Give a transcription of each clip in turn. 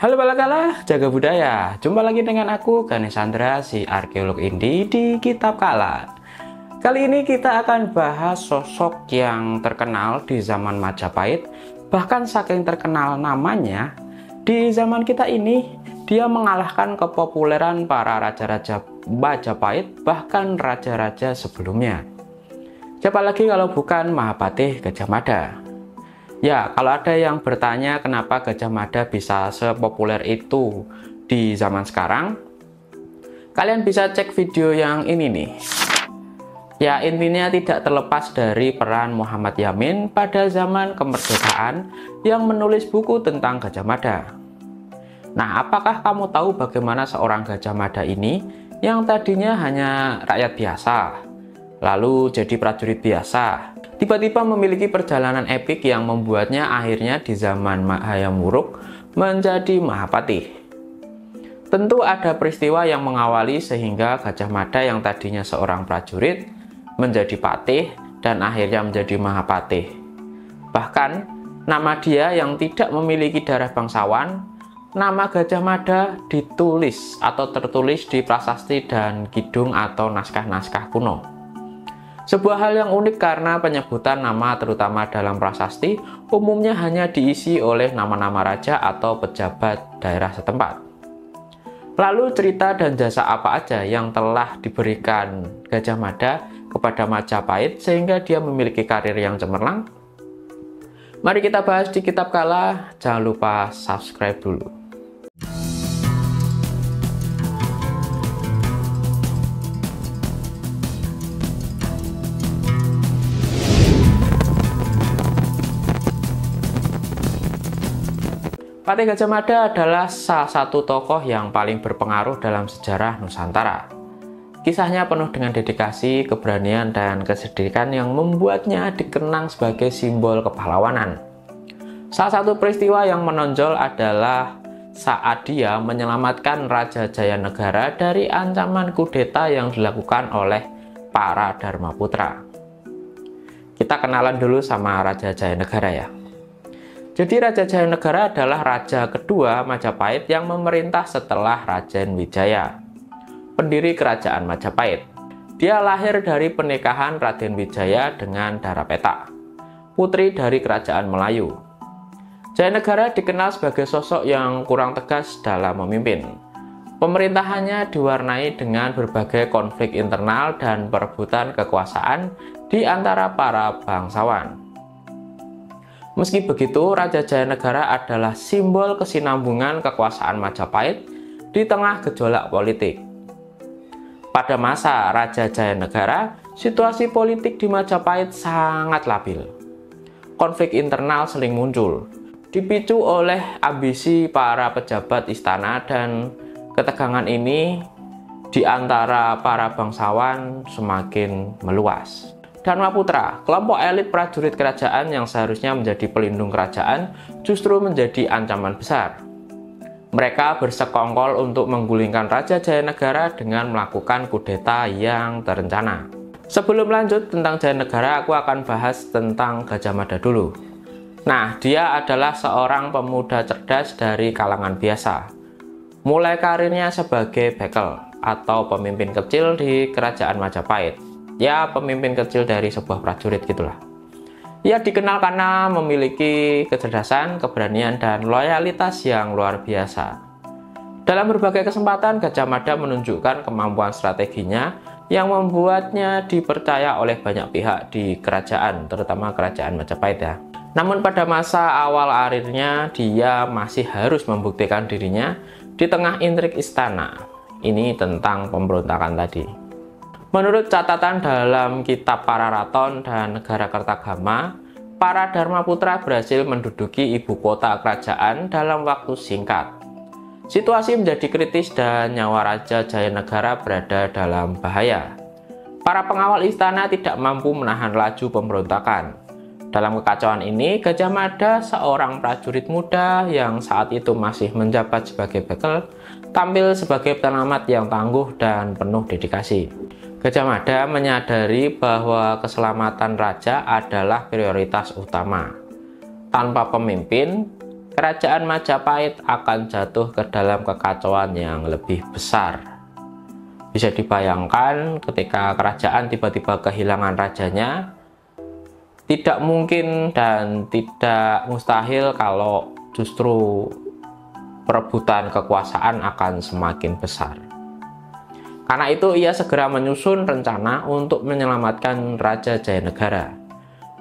Halo Balakala, jaga budaya. Jumpa lagi dengan aku, Ganesandra, si arkeolog indie di Kitab Kala. Kali ini kita akan bahas sosok yang terkenal di zaman Majapahit. Bahkan saking terkenal namanya, di zaman kita ini, dia mengalahkan kepopuleran para raja-raja Majapahit, bahkan raja-raja sebelumnya. Siapa lagi kalau bukan Mahapatih Gajah Mada? Ya, kalau ada yang bertanya kenapa Gajah Mada bisa sepopuler itu di zaman sekarang, kalian bisa cek video yang ini nih. Ya, intinya tidak terlepas dari peran Muhammad Yamin pada zaman kemerdekaan yang menulis buku tentang Gajah Mada. Nah, apakah kamu tahu bagaimana seorang Gajah Mada ini yang tadinya hanya rakyat biasa, lalu jadi prajurit biasa, tiba-tiba memiliki perjalanan epik yang membuatnya akhirnya di zaman Hayam Wuruk menjadi Mahapatih. Tentu ada peristiwa yang mengawali sehingga Gajah Mada yang tadinya seorang prajurit menjadi patih dan akhirnya menjadi Mahapatih. Bahkan nama dia yang tidak memiliki darah bangsawan, nama Gajah Mada ditulis atau tertulis di prasasti dan kidung atau naskah-naskah kuno. Sebuah hal yang unik karena penyebutan nama terutama dalam prasasti umumnya hanya diisi oleh nama-nama raja atau pejabat daerah setempat. Lalu cerita dan jasa apa aja yang telah diberikan Gajah Mada kepada Majapahit sehingga dia memiliki karir yang cemerlang? Mari kita bahas di Kitab Kala. Jangan lupa subscribe dulu. Patih Gajah Mada adalah salah satu tokoh yang paling berpengaruh dalam sejarah Nusantara. Kisahnya penuh dengan dedikasi, keberanian, dan keserdikan yang membuatnya dikenang sebagai simbol kepahlawanan. Salah satu peristiwa yang menonjol adalah saat dia menyelamatkan Raja Jayanegara dari ancaman kudeta yang dilakukan oleh para Dharmaputra. Kita kenalan dulu sama Raja Jayanegara ya. Jadi Raja Jayanegara adalah raja kedua Majapahit yang memerintah setelah Raden Wijaya, pendiri kerajaan Majapahit. Dia lahir dari pernikahan Raden Wijaya dengan Darapeta, putri dari kerajaan Melayu. Jayanegara dikenal sebagai sosok yang kurang tegas dalam memimpin. Pemerintahannya diwarnai dengan berbagai konflik internal dan perebutan kekuasaan di antara para bangsawan. Meski begitu, Raja Jayanegara adalah simbol kesinambungan kekuasaan Majapahit di tengah gejolak politik. Pada masa Raja Jayanegara, situasi politik di Majapahit sangat labil. Konflik internal sering muncul, dipicu oleh ambisi para pejabat istana dan ketegangan ini di antara para bangsawan semakin meluas. Dharmaputra, kelompok elit prajurit kerajaan yang seharusnya menjadi pelindung kerajaan, justru menjadi ancaman besar. Mereka bersekongkol untuk menggulingkan Raja Jayanegara dengan melakukan kudeta yang terencana. Sebelum lanjut tentang Jayanegara, aku akan bahas tentang Gajah Mada dulu. Nah, dia adalah seorang pemuda cerdas dari kalangan biasa. Mulai karirnya sebagai bekel atau pemimpin kecil di kerajaan Majapahit. Ya, pemimpin kecil dari sebuah prajurit gitulah. Ia dikenal karena memiliki kecerdasan, keberanian, dan loyalitas yang luar biasa. Dalam berbagai kesempatan, Gajah Mada menunjukkan kemampuan strateginya yang membuatnya dipercaya oleh banyak pihak di kerajaan, terutama kerajaan Majapahit ya. Namun pada masa awal karirnya, dia masih harus membuktikan dirinya di tengah intrik istana. Ini tentang pemberontakan tadi. Menurut catatan dalam kitab Pararaton dan Negara Kertagama, para Dharmaputra berhasil menduduki ibu kota kerajaan dalam waktu singkat. Situasi menjadi kritis dan nyawa Raja Jayanegara berada dalam bahaya. Para pengawal istana tidak mampu menahan laju pemberontakan. Dalam kekacauan ini, Gajah Mada, seorang prajurit muda yang saat itu masih menjabat sebagai bekel, tampil sebagai penyelamat yang tangguh dan penuh dedikasi. Gajah Mada menyadari bahwa keselamatan raja adalah prioritas utama. Tanpa pemimpin, kerajaan Majapahit akan jatuh ke dalam kekacauan yang lebih besar. Bisa dibayangkan ketika kerajaan tiba-tiba kehilangan rajanya, tidak mungkin dan tidak mustahil kalau justru perebutan kekuasaan akan semakin besar. Karena itu ia segera menyusun rencana untuk menyelamatkan Raja Jayanegara.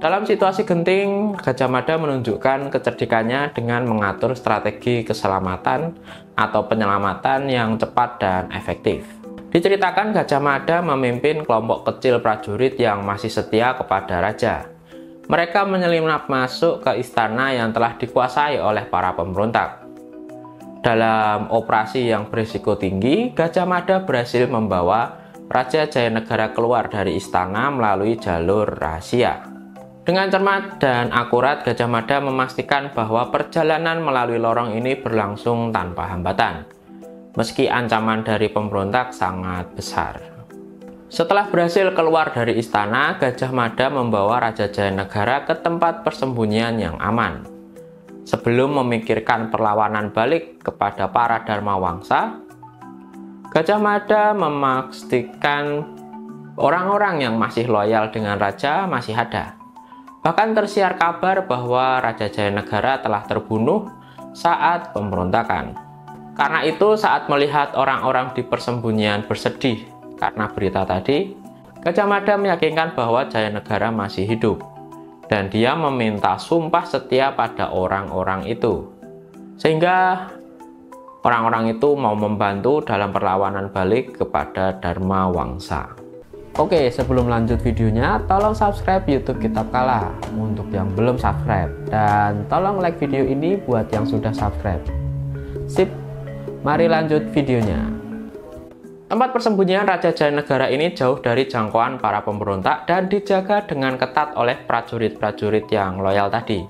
Dalam situasi genting, Gajah Mada menunjukkan kecerdikannya dengan mengatur strategi keselamatan atau penyelamatan yang cepat dan efektif. Diceritakan Gajah Mada memimpin kelompok kecil prajurit yang masih setia kepada raja. Mereka menyelinap masuk ke istana yang telah dikuasai oleh para pemberontak. Dalam operasi yang berisiko tinggi, Gajah Mada berhasil membawa Raja Jayanegara keluar dari istana melalui jalur rahasia. Dengan cermat dan akurat, Gajah Mada memastikan bahwa perjalanan melalui lorong ini berlangsung tanpa hambatan, meski ancaman dari pemberontak sangat besar. Setelah berhasil keluar dari istana, Gajah Mada membawa Raja Jayanegara ke tempat persembunyian yang aman. Sebelum memikirkan perlawanan balik kepada para Dharma Wangsa, Gajah Mada memastikan orang-orang yang masih loyal dengan raja masih ada. Bahkan tersiar kabar bahwa Raja Jayanegara telah terbunuh saat pemberontakan. Karena itu, saat melihat orang-orang di persembunyian bersedih karena berita tadi, Gajah Mada meyakinkan bahwa Jayanegara masih hidup. Dan dia meminta sumpah setia pada orang-orang itu, sehingga orang-orang itu mau membantu dalam perlawanan balik kepada Dharma Wangsa. Oke, sebelum lanjut videonya, tolong subscribe YouTube Kitab Kala untuk yang belum subscribe, dan tolong like video ini buat yang sudah subscribe. Sip, mari lanjut videonya. Tempat persembunyian Raja Jayanegara ini jauh dari jangkauan para pemberontak dan dijaga dengan ketat oleh prajurit-prajurit yang loyal tadi.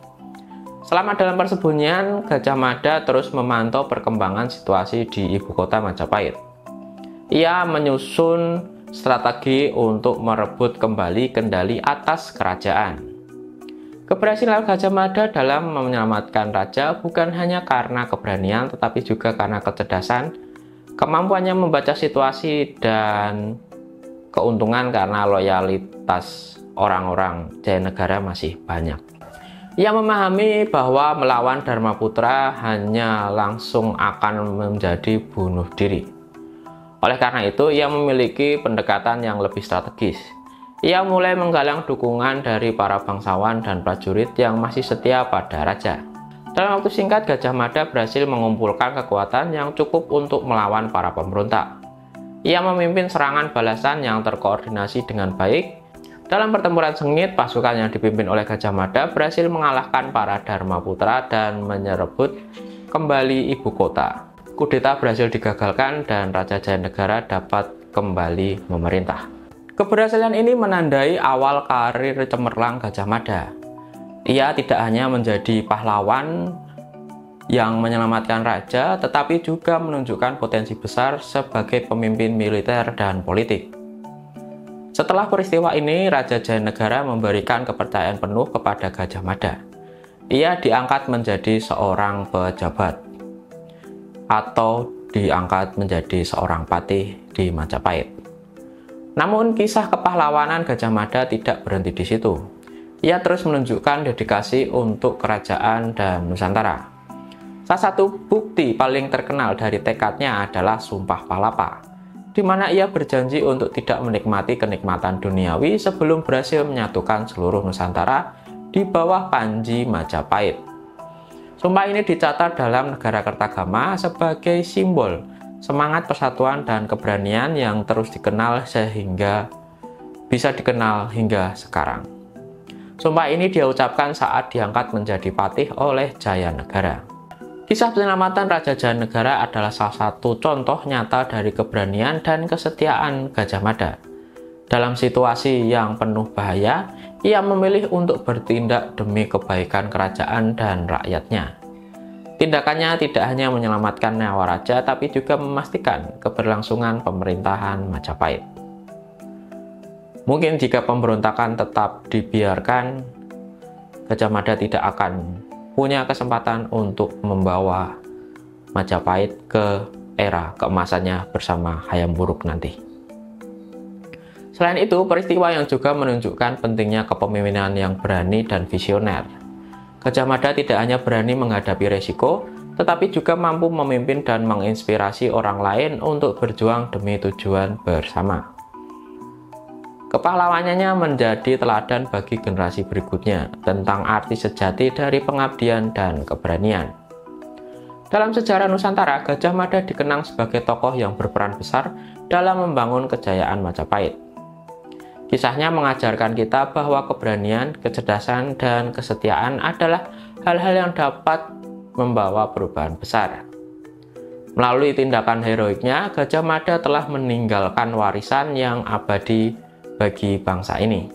Selama dalam persembunyian, Gajah Mada terus memantau perkembangan situasi di ibu kota Majapahit. Ia menyusun strategi untuk merebut kembali kendali atas kerajaan. Keberhasilan Gajah Mada dalam menyelamatkan raja bukan hanya karena keberanian, tetapi juga karena kecerdasan, kemampuannya membaca situasi, dan keuntungan karena loyalitas orang-orang Jayanegara masih banyak. Ia memahami bahwa melawan Dharmaputra hanya langsung akan menjadi bunuh diri. Oleh karena itu, ia memiliki pendekatan yang lebih strategis. Ia mulai menggalang dukungan dari para bangsawan dan prajurit yang masih setia pada raja. Dalam waktu singkat, Gajah Mada berhasil mengumpulkan kekuatan yang cukup untuk melawan para pemberontak. Ia memimpin serangan balasan yang terkoordinasi dengan baik. Dalam pertempuran sengit, pasukan yang dipimpin oleh Gajah Mada berhasil mengalahkan para Dharmaputra dan menyerebut kembali ibu kota. Kudeta berhasil digagalkan dan Raja Jayanegara dapat kembali memerintah. Keberhasilan ini menandai awal karir cemerlang Gajah Mada. Ia tidak hanya menjadi pahlawan yang menyelamatkan raja, tetapi juga menunjukkan potensi besar sebagai pemimpin militer dan politik. Setelah peristiwa ini, Raja Jayanegara memberikan kepercayaan penuh kepada Gajah Mada. Ia diangkat menjadi seorang pejabat atau diangkat menjadi seorang patih di Majapahit. Namun, kisah kepahlawanan Gajah Mada tidak berhenti di situ. Ia terus menunjukkan dedikasi untuk kerajaan dan Nusantara. Salah satu bukti paling terkenal dari tekadnya adalah Sumpah Palapa, di mana ia berjanji untuk tidak menikmati kenikmatan duniawi sebelum berhasil menyatukan seluruh Nusantara di bawah Panji Majapahit. Sumpah ini dicatat dalam Negara Kertagama sebagai simbol semangat persatuan dan keberanian yang terus dikenal sehingga bisa dikenal hingga sekarang. Sumpah ini dia ucapkan saat diangkat menjadi patih oleh Jayanegara. Kisah penyelamatan Raja Jayanegara adalah salah satu contoh nyata dari keberanian dan kesetiaan Gajah Mada. Dalam situasi yang penuh bahaya, ia memilih untuk bertindak demi kebaikan kerajaan dan rakyatnya. Tindakannya tidak hanya menyelamatkan nyawa raja, tapi juga memastikan keberlangsungan pemerintahan Majapahit. Mungkin jika pemberontakan tetap dibiarkan, Gajah Mada tidak akan punya kesempatan untuk membawa Majapahit ke era keemasannya bersama Hayam Wuruk nanti. Selain itu, peristiwa yang juga menunjukkan pentingnya kepemimpinan yang berani dan visioner. Gajah Mada tidak hanya berani menghadapi resiko, tetapi juga mampu memimpin dan menginspirasi orang lain untuk berjuang demi tujuan bersama. Kepahlawanannya menjadi teladan bagi generasi berikutnya tentang arti sejati dari pengabdian dan keberanian. Dalam sejarah Nusantara, Gajah Mada dikenang sebagai tokoh yang berperan besar dalam membangun kejayaan Majapahit. Kisahnya mengajarkan kita bahwa keberanian, kecerdasan, dan kesetiaan adalah hal-hal yang dapat membawa perubahan besar. Melalui tindakan heroiknya, Gajah Mada telah meninggalkan warisan yang abadi bagi bangsa ini.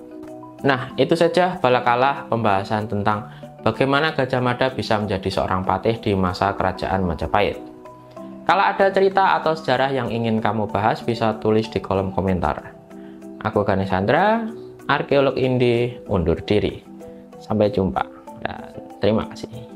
Nah, itu saja balakalah pembahasan tentang bagaimana Gajah Mada bisa menjadi seorang patih di masa kerajaan Majapahit. Kalau ada cerita atau sejarah yang ingin kamu bahas, bisa tulis di kolom komentar. Aku Ganesh Chandra, arkeolog Indie, undur diri. Sampai jumpa dan terima kasih.